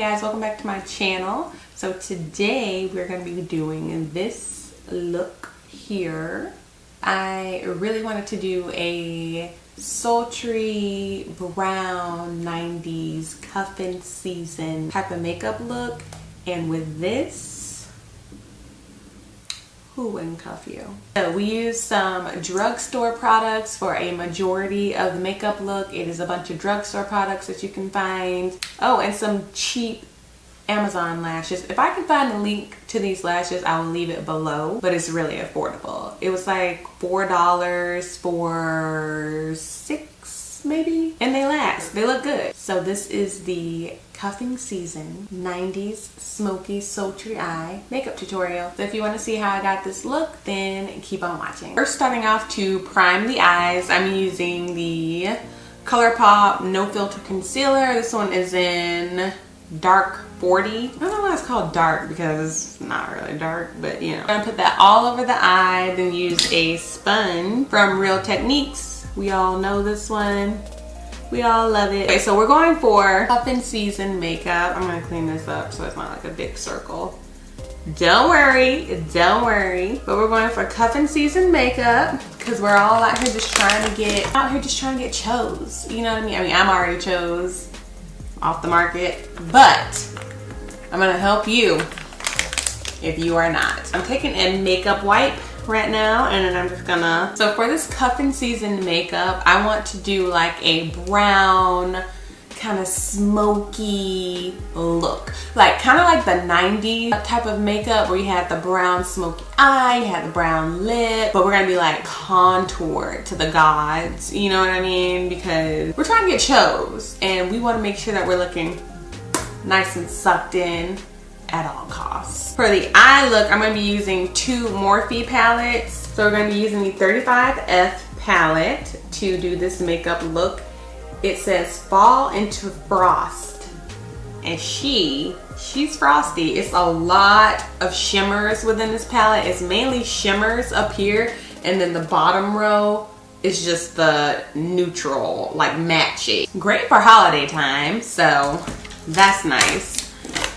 guys, welcome back to my channel. So today we're going to be doing this look here. I really wanted to do a sultry brown 90s cuffing season type of makeup look, and with this, who wouldn't cuff you? So we use some drugstore products for a majority of the makeup look. It is a bunch of drugstore products that you can find. Oh, and some cheap Amazon lashes. If I can find a link to these lashes, I will leave it below, but it's really affordable. It was like $4 for 6 maybe, and they last. They look good. So this is the cuffing season 90s smoky sultry eye makeup tutorial. So if you want to see how I got this look, then keep on watching. First, starting off to prime the eyes, I'm using the ColourPop No Filter Concealer. This one is in dark 40. I don't know why it's called dark because it's not really dark, but you know. I'm gonna put that all over the eye, then use a sponge from Real Techniques. We all know this one. We all love it. Okay, so we're going for cuffing season makeup. I'm gonna clean this up so it's not like a big circle. Don't worry, don't worry. But we're going for cuffing season makeup because we're all out here just trying to get chose. You know what I mean? I'm already chose off the market, but I'm gonna help you if you are not. I'm taking a makeup wipe right now, and then I'm just gonna, so for this cuffing season makeup, I want to do like a brown kind of smoky look, like kind of like the 90s type of makeup where you had the brown smoky eye, you had the brown lip, but we're gonna be like contoured to the gods, you know what I mean? Because we're trying to get chose and we want to make sure that we're looking nice and sucked in at all costs. For the eye look, I'm going to be using two Morphe palettes. So we're going to be using the 35F palette to do this makeup look. It says Fall into Frost, and she's frosty. It's a lot of shimmers within this palette. It's mainly shimmers up here, and then the bottom row is just the neutral, like matte shade. Great for holiday time, so that's nice.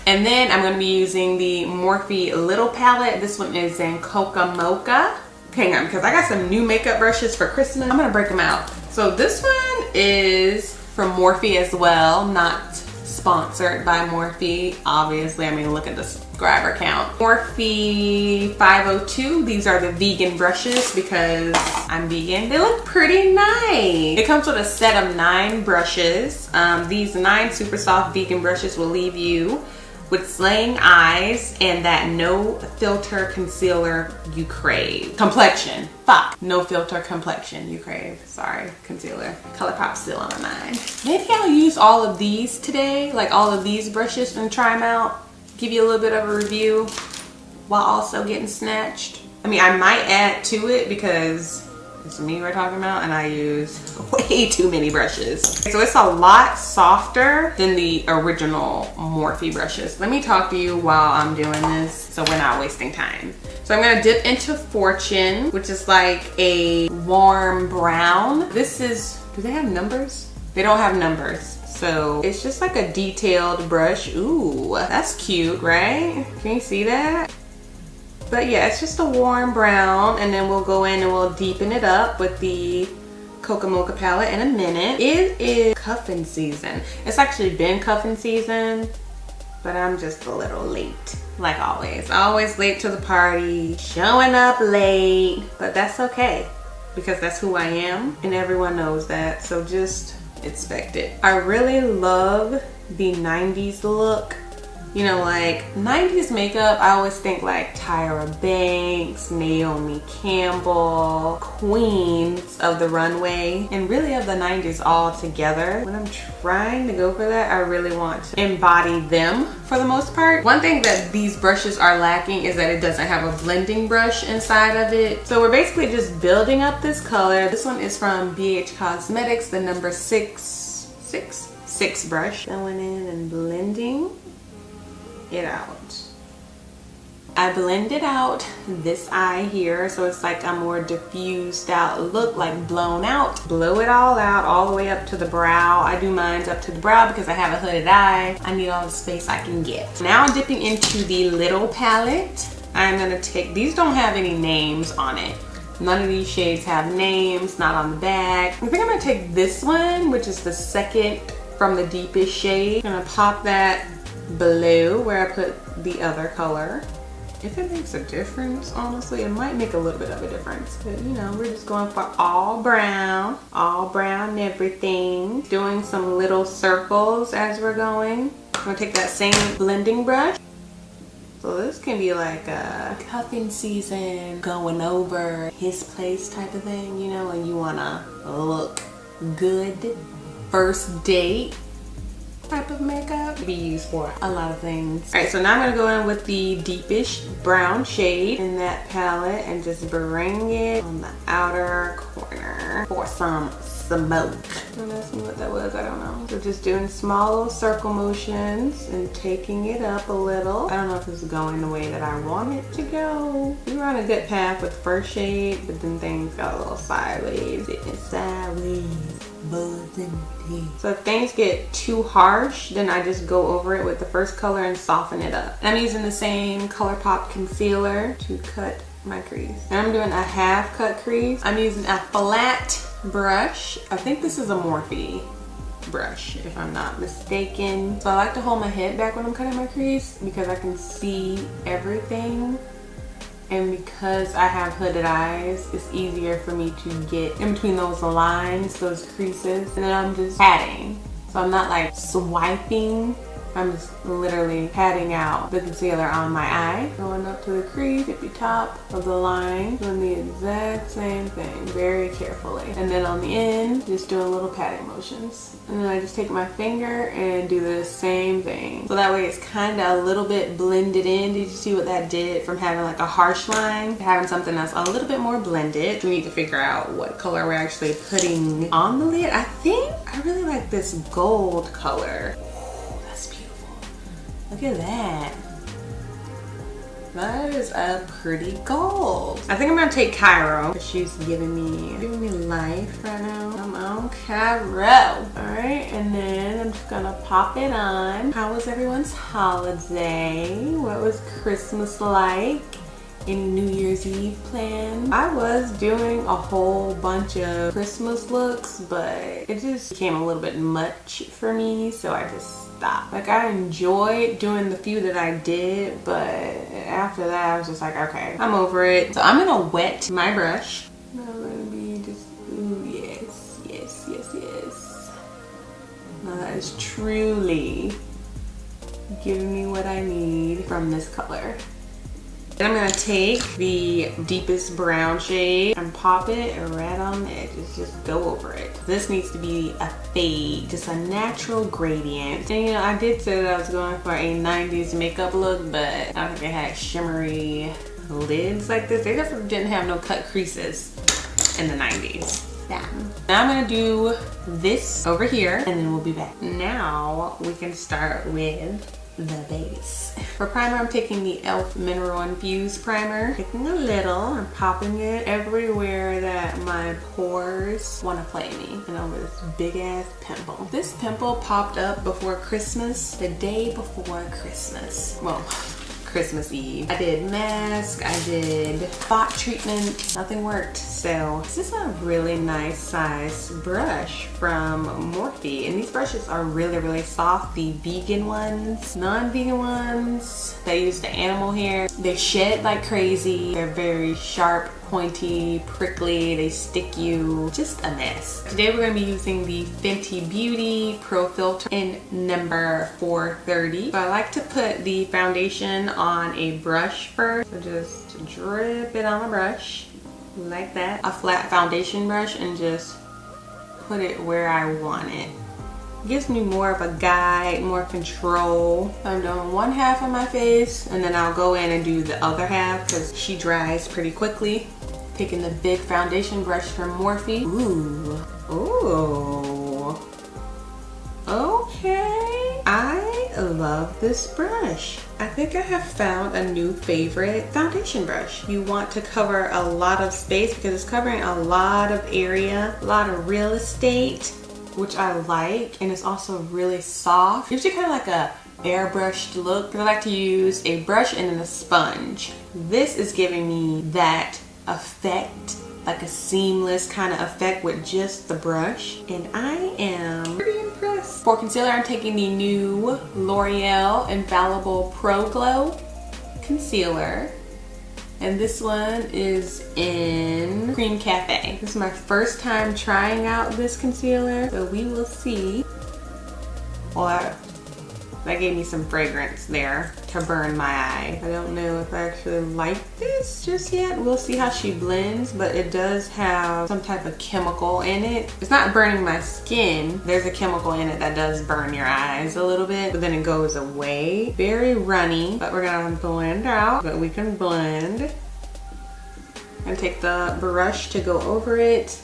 And then I'm going to be using the Morphe Little palette. This one is in Coca Mocha. Hang on, because I got some new makeup brushes for Christmas. I'm going to break them out. So this one is from Morphe as well, not sponsored by Morphe. Obviously, I mean, look at the subscriber count. Morphe 502. These are the vegan brushes because I'm vegan. They look pretty nice. It comes with a set of 9 brushes. These 9 super soft vegan brushes will leave you with slaying eyes and that no filter concealer you crave. Complexion. Fuck. No filter complexion you crave. Sorry, concealer. ColourPop still on my mind. Maybe I'll use all of these today, like all of these brushes, and try them out. Give you a little bit of a review while also getting snatched. I mean, I might add to it because it's me we're talking about, and I use way too many brushes. So it's a lot softer than the original Morphe brushes. Let me talk to you while I'm doing this so we're not wasting time. So I'm gonna dip into Fortune, which is like a warm brown. This is, do they have numbers? They don't have numbers. So it's just like a detailed brush. Ooh, that's cute, right? Can you see that? But yeah, it's just a warm brown, and then we'll go in and we'll deepen it up with the Coca Mocha palette in a minute. It is cuffing season. It's actually been cuffing season, but I'm just a little late, like always. Always late to the party, showing up late, but that's okay because that's who I am, and everyone knows that, so just expect it. I really love the 90s look. You know, like 90s makeup, I always think like Tyra Banks, Naomi Campbell, queens of the runway, and really of the 90s all together. When I'm trying to go for that, I really want to embody them for the most part. One thing that these brushes are lacking is that it doesn't have a blending brush inside of it. So we're basically just building up this color. This one is from BH Cosmetics, the number 6 brush. Going in and blending it out. I blended out this eye here so it's like a more diffused out look, like blown out. Blow it all out all the way up to the brow. I do mine up to the brow because I have a hooded eye. I need all the space I can get. Now I'm dipping into the little palette. I'm gonna take, these don't have any names on it. None of these shades have names, not on the back. I think I'm gonna take this one, which is the second from the deepest shade. I'm gonna pop that below where I put the other color. If it makes a difference, honestly, it might make a little bit of a difference. But you know, we're just going for all brown and everything. Doing some little circles as we're going. I'm gonna take that same blending brush. So this can be like a cuffing season, going over his place type of thing, you know, and you wanna look good. First date type of makeup to be used for a lot of things. All right, so now I'm gonna go in with the deepest brown shade in that palette and just bring it on the outer corner for some smoke. Don't ask me what that was, I don't know. So just doing small little circle motions and taking it up a little. I don't know if this is going the way that I want it to go. We were on a good path with the first shade, but then things got a little sideways. So if things get too harsh, then I just go over it with the first color and soften it up. And I'm using the same ColourPop concealer to cut my crease. And I'm doing a half cut crease. I'm using a flat brush. I think this is a Morphe brush, if I'm not mistaken. So I like to hold my head back when I'm cutting my crease because I can see everything. And because I have hooded eyes, it's easier for me to get in between those lines, those creases. And then I'm just patting. So I'm not like swiping. I'm just literally patting out the concealer on my eye. Going up to the crease, tippy top of the line. Doing the exact same thing, very carefully. And then on the end, just doing little patting motions. And then I just take my finger and do the same thing. So that way it's kind of a little bit blended in. Did you see what that did from having like a harsh line to having something that's a little bit more blended? We need to figure out what color we're actually putting on the lid. I think I really like this gold color. Look at that. That is a pretty gold. I think I'm gonna take Cairo. She's giving me life right now. I'm on Cairo. All right, and then I'm just gonna pop it on. How was everyone's holiday? What was Christmas like? Any New Year's Eve plans? I was doing a whole bunch of Christmas looks, but it just became a little bit much for me, so I just stopped. Like, I enjoyed doing the few that I did, but after that I was just like, okay, I'm over it. So I'm gonna wet my brush. I'm gonna be just, ooh, yes, yes, yes, yes. Now that is truly giving me what I need from this color. Then I'm gonna take the deepest brown shade and pop it right on the edges. Just go over it. This needs to be a fade, just a natural gradient. And you know, I did say that I was going for a 90s makeup look, but I don't think it had shimmery lids like this. They definitely didn't have no cut creases in the 90s. Yeah. Now I'm gonna do this over here and then we'll be back. Now we can start with the base. For primer, I'm taking the e.l.f. Mineral Infused Primer. Taking a little and popping it everywhere that my pores want to play me. And over this big ass pimple. This pimple popped up before Christmas, the day before Christmas. Well, Christmas Eve. I did mask, I did spot treatment, nothing worked. So this is a really nice size brush from Morphe. And these brushes are really, really soft. The vegan ones, non-vegan ones, they use the animal hair. They shed like crazy. They're very sharp, pointy, prickly, they stick you, just a mess. Today we're gonna be using the Fenty Beauty Pro Filter in number 430. So I like to put the foundation on a brush first. So just drip it on the brush like that. A flat foundation brush and just put it where I want it. Gives me more of a guide, more control. I'm doing one half of my face and then I'll go in and do the other half because she dries pretty quickly. Taking the big foundation brush from Morphe. Ooh, ooh, okay. I love this brush. I think I have found a new favorite foundation brush. You want to cover a lot of space because it's covering a lot of area, a lot of real estate, which I like, and it's also really soft. Gives you kind of like a airbrushed look, because I like to use a brush and then a sponge. This is giving me that effect, like a seamless kind of effect with just the brush, and I am pretty impressed. For concealer, I'm taking the new L'Oreal Infallible Pro Glow concealer, and this one is in Cream Cafe. This is my first time trying out this concealer, so we will see. Well, that gave me some fragrance there to burn my eye. I don't know if I actually like this just yet. We'll see how she blends, but it does have some type of chemical in it. It's not burning my skin. There's a chemical in it that does burn your eyes a little bit, but then it goes away. Very runny, but we're gonna blend out, but we can blend. And take the brush to go over it.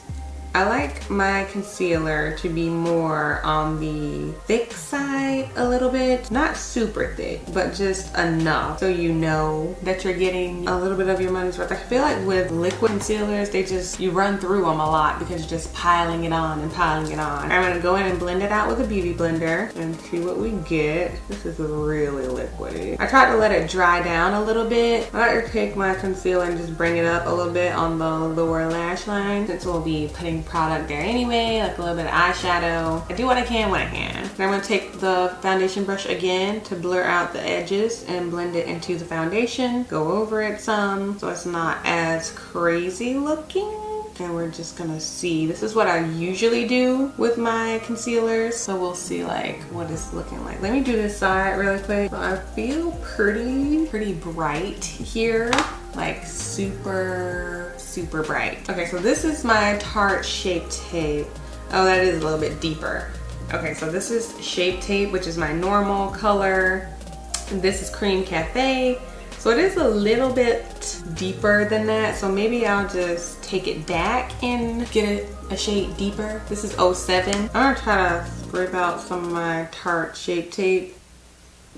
I like my concealer to be more on the thick side a little bit. Not super thick, but just enough so you know that you're getting a little bit of your money's worth. I feel like with liquid concealers, you run through them a lot because you're just piling it on and piling it on. I'm gonna go in and blend it out with a beauty blender and see what we get. This is really liquidy. I tried to let it dry down a little bit. I like to take my concealer and just bring it up a little bit on the lower lash line, since we'll be putting product there anyway, like a little bit of eyeshadow. I do what I can when I can. And I'm going to take the foundation brush again to blur out the edges and blend it into the foundation. Go over it some so it's not as crazy looking. And we're just gonna see. This is what I usually do with my concealers, so we'll see like what it's looking like. Let me do this side really quick. So I feel pretty bright here, like super bright. Okay, so this is my Tarte Shape Tape. Oh, that is a little bit deeper. Okay, so this is Shape Tape, which is my normal color. And this is Cream Cafe. So it is a little bit deeper than that, so maybe I'll just take it back and get it a shade deeper. This is 07. I'm gonna try to scrape out some of my Tarte Shape Tape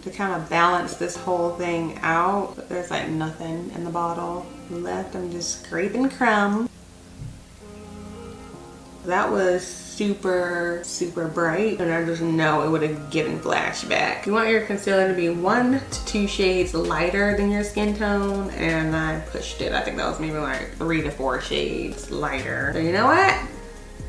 to kind of balance this whole thing out. But there's like nothing in the bottle left. I'm just scraping crumbs. That was super bright, and I just know it would have given flashback. You want your concealer to be 1 to 2 shades lighter than your skin tone, and I pushed it. I think that was maybe like 3 to 4 shades lighter. So you know what?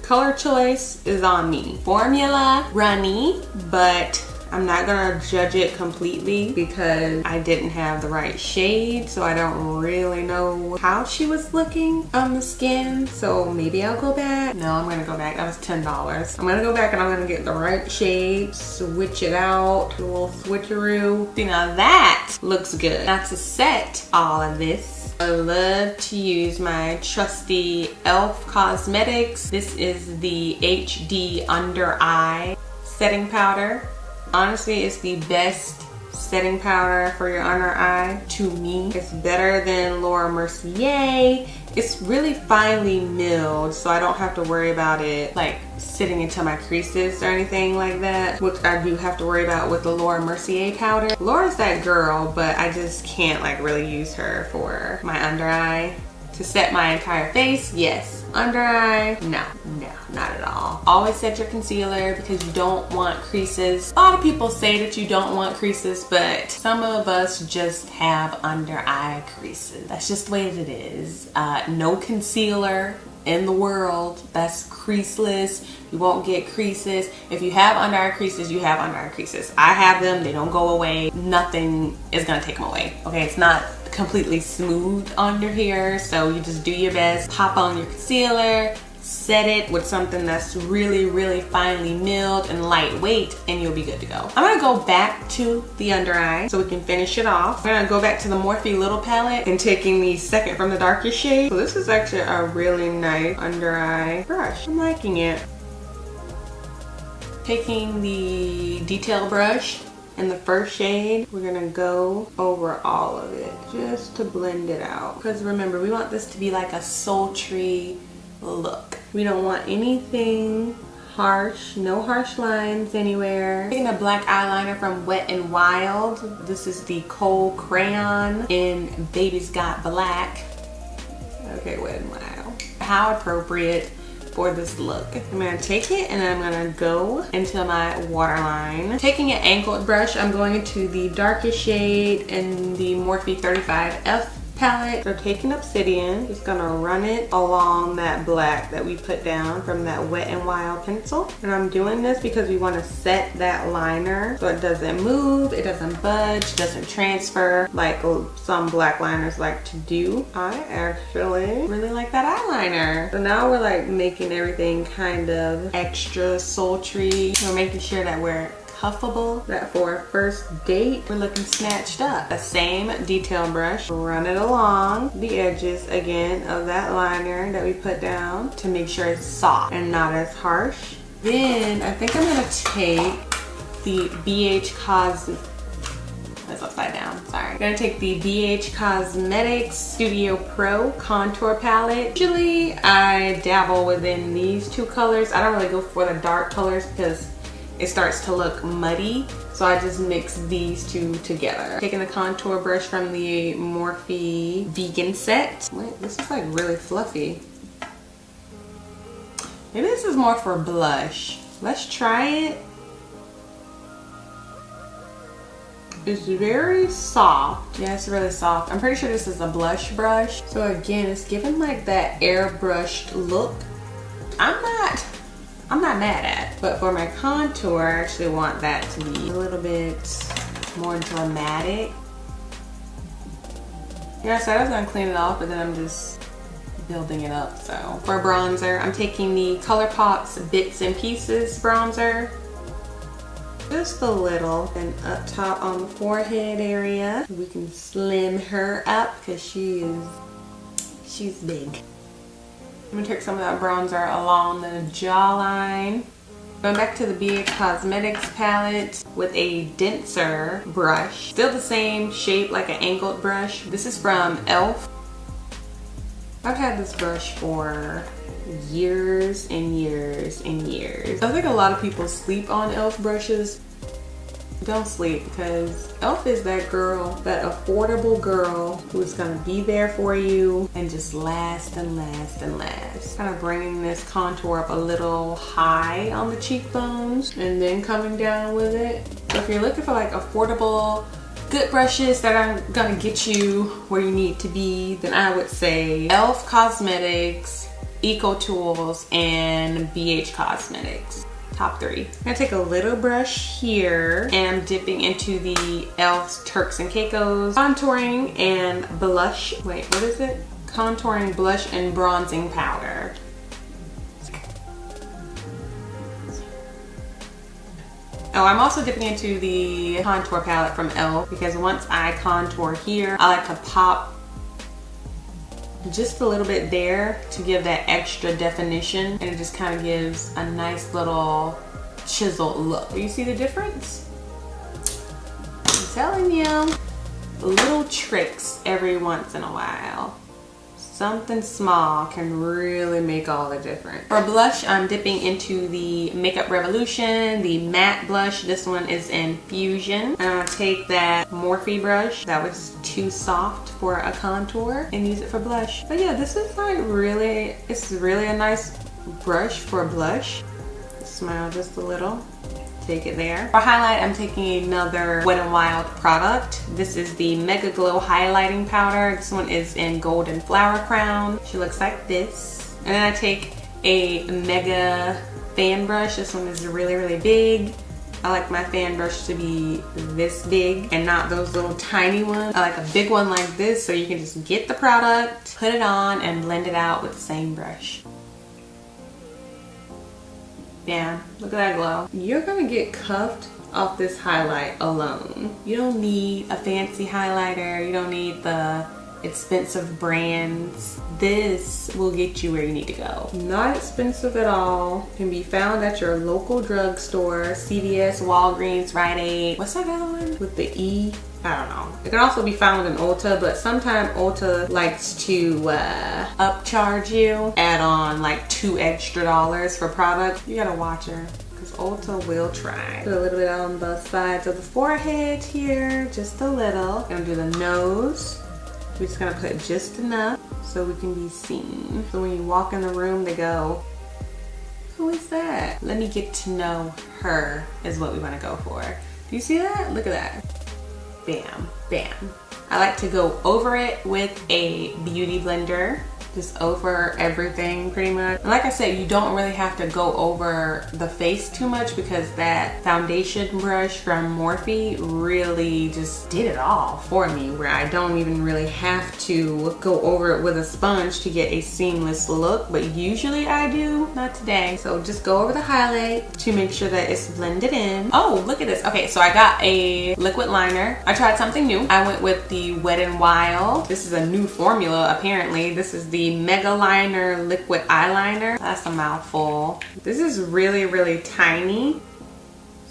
Color choice is on me. Formula runny, but I'm not gonna judge it completely because I didn't have the right shade, so I don't really know how she was looking on the skin. So maybe I'll go back. No, I'm gonna go back. That was $10. I'm gonna go back and I'm gonna get the right shade, switch it out, a little switcheroo. See, now that looks good. Now to set all of this, I love to use my trusty e.l.f. Cosmetics. This is the HD Under Eye setting powder. Honestly, it's the best setting powder for your under eye to me. It's better than Laura Mercier. It's really finely milled, so I don't have to worry about it like sitting into my creases or anything like that, which I do have to worry about with the Laura Mercier powder. Laura's that girl, but I just can't like really use her for my under eye. To set my entire face, yes. Under eye, no, not at all. Always set your concealer because you don't want creases. A lot of people say that you don't want creases, but some of us just have under eye creases. That's just the way that it is. No concealer in the world that's creaseless. You won't get creases. If you have under eye creases, you have under eye creases. I have them, they don't go away. Nothing is gonna take them away. Okay, it's not completely smooth under here, so you just do your best. Pop on your concealer, set it with something that's really finely milled and lightweight, and you'll be good to go. I'm gonna go back to the under eye so we can finish it off. I'm gonna go back to the Morphe Little palette and taking the second from the darkest shade. So this is actually a really nice under eye brush. I'm liking it. Taking the detail brush in the first shade, we're gonna go over all of it just to blend it out. Because remember, we want this to be like a sultry look. We don't want anything harsh, no harsh lines anywhere. Taking a black eyeliner from Wet n Wild. This is the Kohl Crayon in Baby's Got Black. Okay, Wet n Wild. How appropriate for this look. I'm gonna take it and I'm gonna go into my waterline. Taking an angled brush, I'm going into the darkest shade in the Morphe 35F palette. So taking Obsidian, just gonna run it along that black that we put down from that Wet n Wild pencil. And I'm doing this because we want to set that liner so it doesn't move, it doesn't budge, doesn't transfer like some black liners like to do. I actually really like that eyeliner. So now we're like making everything kind of extra sultry. We're making sure that we're puffable, that for a first date we're looking snatched up. The same detail brush, run it along the edges again of that liner that we put down to make sure it's soft and not as harsh. Then I think I'm gonna take the BH that's upside down, sorry. I'm gonna take the BH Cosmetics Studio Pro Contour Palette. Usually I dabble within these two colors. I don't really go for the dark colors because it starts to look muddy, so I just mix these two together. Taking the contour brush from the Morphe Vegan set. Wait, this is like really fluffy. Maybe this is more for blush. Let's try it. It's very soft. Yeah, it's really soft. I'm pretty sure this is a blush brush. So again, it's giving like that airbrushed look. I'm not mad at, but for my contour, I actually want that to be a little bit more dramatic. Yeah, so I was gonna clean it off, but then I'm just building it up. So for bronzer, I'm taking the ColourPop's Bits and Pieces bronzer. Just a little, and up top on the forehead area. We can slim her up because she's big. I'm gonna take some of that bronzer along the jawline. Going back to the BH Cosmetics palette with a denser brush. Still the same shape, like an angled brush. This is from e.l.f. I've had this brush for years and years and years. I think a lot of people sleep on e.l.f. brushes. Don't sleep, because e.l.f. is that girl, that affordable girl who's gonna be there for you and just last and last and last. Kind of bringing this contour up a little high on the cheekbones and then coming down with it. So if you're looking for like affordable, good brushes that are gonna get you where you need to be, then I would say e.l.f. Cosmetics, Eco Tools, and BH Cosmetics. Top three. I'm gonna take a little brush here and I'm dipping into the e.l.f.'s Turks and Caicos contouring and blush. Wait, what is it? Contouring, blush, and bronzing powder. Oh, I'm also dipping into the contour palette from e.l.f. because once I contour here, I like to pop just a little bit there to give that extra definition, and it just kind of gives a nice little chiseled look. Do you see the difference? I'm telling you, little tricks every once in a while. Something small can really make all the difference. For blush, I'm dipping into the Makeup Revolution, the matte blush. This one is in Fusion. I'm gonna take that Morphe brush that was too soft for a contour and use it for blush. But yeah, this is like really, it's really a nice brush for blush. Smile just a little. Take it there. For highlight, I'm taking another Wet n Wild product. This is the Mega Glow Highlighting Powder. This one is in Golden Flower Crown. She looks like this. And then I take a Mega fan brush. This one is really, really big. I like my fan brush to be this big and not those little tiny ones. I like a big one like this so you can just get the product, put it on, and blend it out with the same brush. Yeah, look at that glow. You're gonna get cuffed off this highlight alone. You don't need a fancy highlighter. You don't need the expensive brands. This will get you where you need to go. Not expensive at all. Can be found at your local drugstore, CVS, Walgreens, Rite Aid. What's that other one with the E? I don't know. It can also be found in Ulta, but sometimes Ulta likes to upcharge you, add on like $2 extra for products. You gotta watch her, because Ulta will try. Put a little bit on the sides of the forehead here, just a little. Gonna do the nose. We're just gonna put just enough so we can be seen. So when you walk in the room, they go, who is that? Let me get to know her is what we wanna go for. Do you see that? Look at that. Bam, bam. I like to go over it with a beauty blender. Just over everything pretty much. And like I said, you don't really have to go over the face too much because that foundation brush from Morphe really just did it all for me, where I don't even really have to go over it with a sponge to get a seamless look, but usually I do, not today. So just go over the highlight to make sure that it's blended in. Oh, look at this. Okay, so I got a liquid liner. I tried something new. I went with the Wet n Wild. This is a new formula apparently. This is the Mega Liner Liquid Eyeliner. That's a mouthful. This is really, really tiny.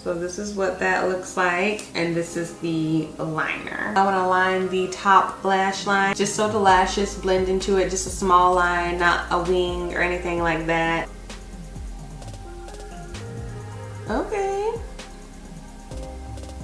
So this is what that looks like. And this is the liner. I want to line the top lash line just so the lashes blend into it. Just a small line, not a wing or anything like that. Okay.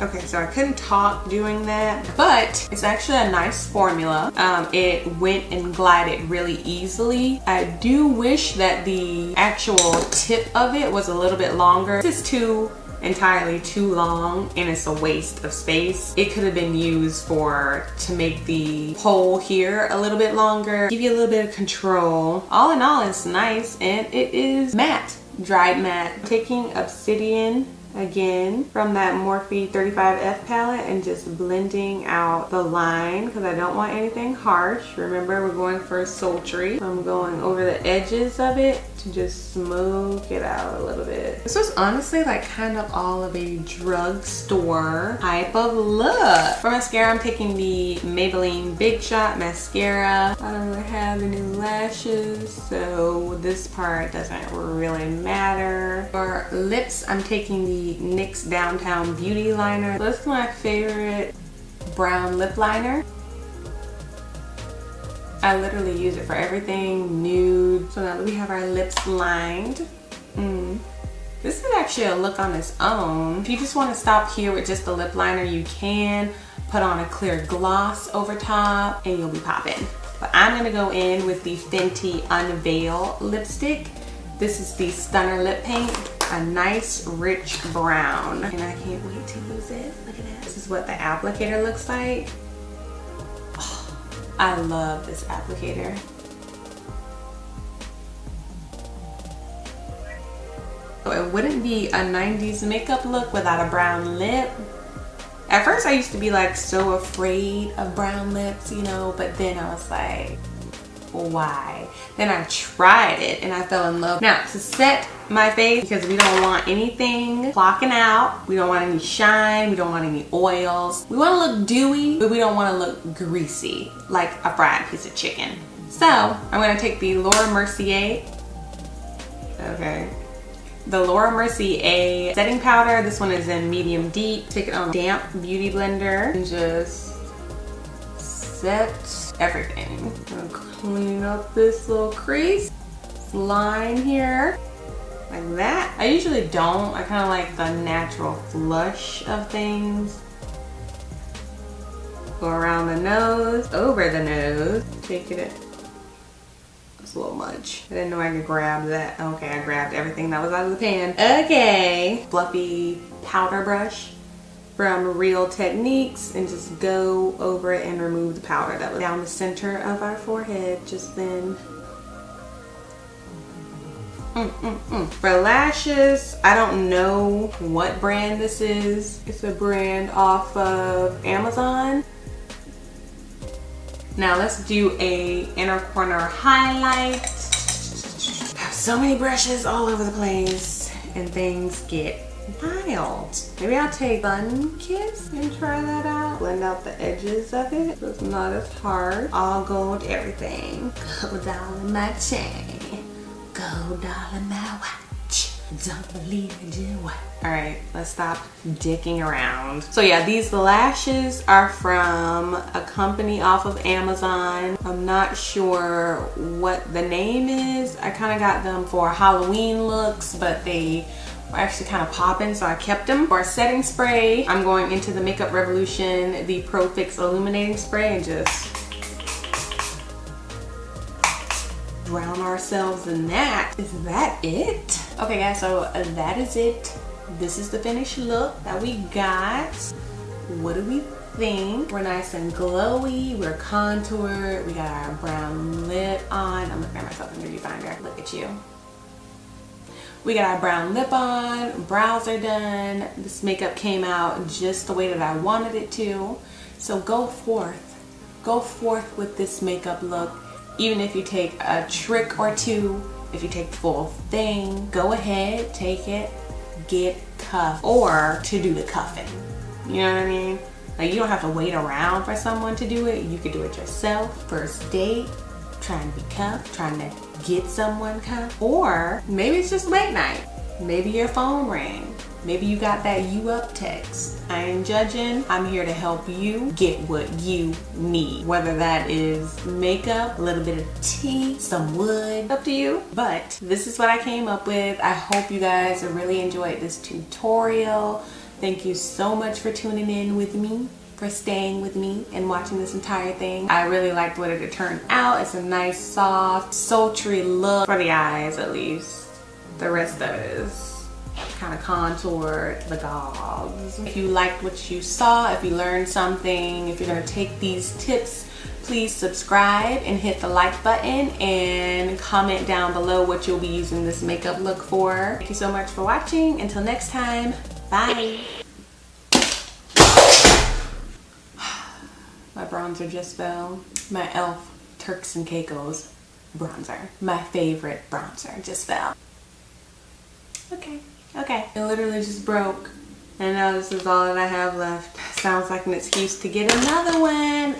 Okay, so I couldn't talk doing that, but it's actually a nice formula. It went and glided really easily. I do wish that the actual tip of it was a little bit longer. This is entirely too long and it's a waste of space. It could have been used to make the hole here a little bit longer, give you a little bit of control. All in all, it's nice and it is matte, dried matte. Taking Obsidian again from that Morphe 35F palette and just blending out the line because I don't want anything harsh. Remember, we're going for sultry. I'm going over the edges of it to just smoke it out a little bit. This was honestly like kind of all of a drugstore type of look. For mascara, I'm taking the Maybelline Big Shot mascara. I don't really have any lashes, so this part doesn't really matter. For lips, I'm taking the NYX Downtown Beauty Liner. This is my favorite brown lip liner. I literally use it for everything nude. So now that we have our lips lined, this is actually a look on its own. If you just want to stop here with just the lip liner, you can put on a clear gloss over top and you'll be popping. But I'm gonna go in with the Fenty Unveil lipstick. This is the Stunner Lip Paint, a nice rich brown. And I can't wait to use it. Look at that. This is what the applicator looks like. Oh, I love this applicator. So it wouldn't be a 90s makeup look without a brown lip. At first I used to be like so afraid of brown lips, you know, but then I was like, why? Then I tried it and I fell in love. Now to set my face, because we don't want anything flocking out, we don't want any shine, we don't want any oils. We want to look dewy, but we don't want to look greasy like a fried piece of chicken. So I'm going to take the Laura Mercier, the Laura Mercier setting powder. This one is in medium deep. Take it on a damp beauty blender and just set everything. I'm gonna clean up this little crease, this line here, like that. I usually don't. I kind of like the natural flush of things. Go around the nose, over the nose, taking it. It's a little much. I didn't know I could grab that. Okay, I grabbed everything that was out of the pan. Okay, fluffy powder brush from Real Techniques and just go over it and remove the powder that was down the center of our forehead just then. For lashes, I don't know what brand this is. It's a brand off of Amazon. Now let's do a inner corner highlight. I have so many brushes all over the place and things get wild. Maybe I'll take Sun Kiss and try that out. Blend out the edges of it so it's not as hard. All gold everything. Gold all in my chain. Gold all in my watch. Don't believe I do. All right, let's stop dicking around. So yeah, these lashes are from a company off of Amazon. I'm not sure what the name is. I kind of got them for Halloween looks, but they were actually kind of popping, so I kept them. For a setting spray, I'm going into the Makeup Revolution, the Pro Fix Illuminating Spray, and just drown ourselves in that. Is that it? Okay guys, so that is it. This is the finished look that we got. What do we think? We're nice and glowy, we're contoured, we got our brown lip on. I'm looking at myself in the viewfinder. Look at you. We got our brown lip on, brows are done. This makeup came out just the way that I wanted it to. So go forth with this makeup look. Even if you take a trick or two, if you take the full thing, go ahead, take it, get cuffed, or to do the cuffing. You know what I mean? Like, you don't have to wait around for someone to do it. You could do it yourself. First date, trying to be cuffed, trying to get someone cuffed. Or maybe it's just late night. Maybe your phone rang. Maybe you got that "you up" text. I ain't judging. I'm here to help you get what you need. Whether that is makeup, a little bit of tea, some wood, up to you. But this is what I came up with. I hope you guys really enjoyed this tutorial. Thank you so much for tuning in with me, for staying with me and watching this entire thing. I really liked what it turned out. It's a nice, soft, sultry look for the eyes, at least. The rest of it is kind of contoured, the gauze. If you liked what you saw, if you learned something, if you're gonna take these tips, please subscribe and hit the like button and comment down below what you'll be using this makeup look for. Thank you so much for watching. Until next time, bye. My bronzer just fell. My e.l.f. Turks and Caicos bronzer. My favorite bronzer just fell. Okay. It literally just broke. And now this is all that I have left. Sounds like an excuse to get another one.